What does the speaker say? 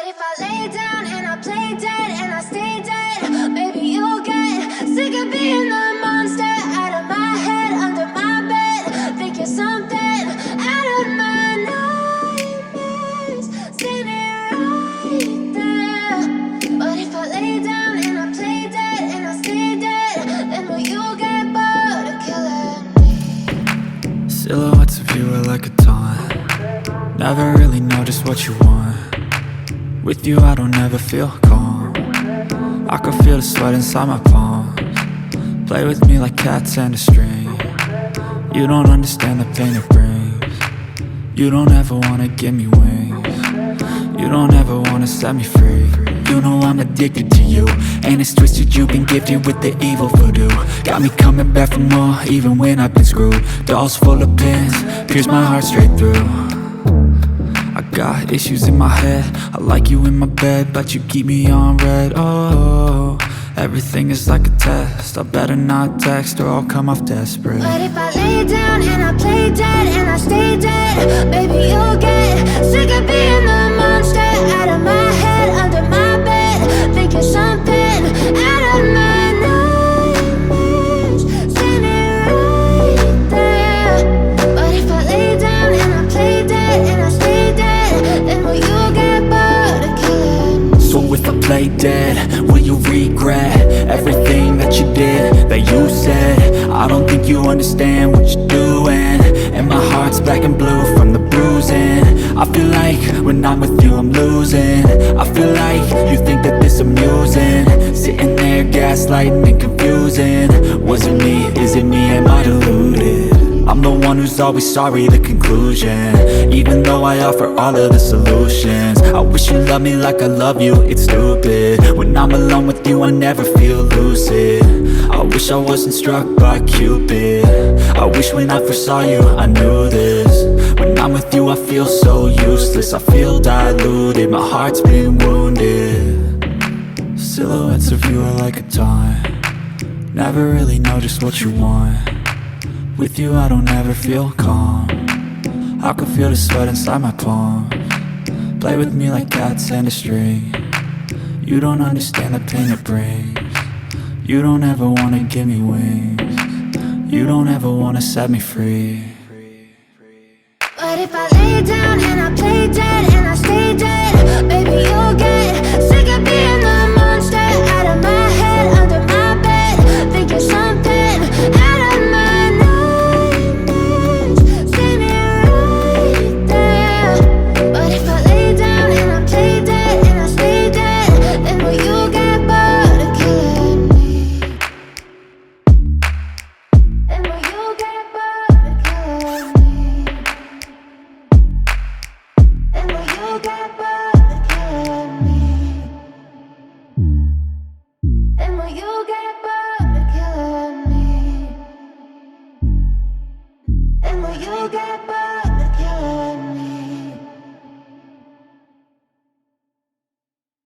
if I lay down and I play dead and I stay dead, maybe you'll get sick of being the monster out of my head, under my bed. Think you're something out of my nightmares, standing right there. But if I lay down and I play dead and I stay dead, then will you get bored of killing me? Silhouettes of you are like a taunt. Never really know just what you want. With you I don't ever feel calm. I can feel the sweat inside my palms. Play with me like cats and a string. You don't understand the pain it brings. You don't ever wanna give me wings. You don't ever wanna set me free. You know I'm addicted to you, and it's twisted, you've been gifted with the evil voodoo. Got me coming back for more, even when I've been screwed. Dolls full of pins, pierce my heart straight through. I got issues in my head, I like you in my bed, but you keep me on red. Oh, everything is like a test, I better not text or I'll come off desperate. But if I lay down and I play dead and I stay dead, baby you'll get sick of being the monster out of my head, under my bed. Think you're something out of my nightmares, standing right there. But if I lay down and I play dead and I stay dead, then will you get bored of killing me? So if I play dead, will you regret everything that you did, that you said? I don't think you understand what you're doing, and my heart's black and blue from the bruising. I feel like when I'm with you I'm losing. I feel like you think that this amusing, sitting there gaslighting and confusing. Was it me? Is it me? Am I deluded? I'm the one who's always sorry, the conclusion, even though I offer all of the solutions. I wish you loved me like I love you, it's stupid. When I'm alone with you I never feel lucid. I wish I wasn't struck by Cupid. I wish when I first saw you I knew this. When I'm with you I feel so useless, I feel diluted, my heart's been wounded. Silhouettes of you are like a taunt. Never really know just what you want. With you I don't ever feel calm. I can feel the sweat inside my palms. Play with me like cats and a string. You don't understand the pain it brings. You don't ever wanna give me wings. You don't ever wanna set me free. But if I lay down and I play dead and I stay dead, baby you'll get sick of being the monster out of my head, under my bed. Think you're something out of my nightmares, standing right there. But if I lay down and I play dead and I stay dead, then will you get bored of killing me? Then will you get bored of killing me? And will you get bored of killing me? And will you get bored of killing me? And will you get bored?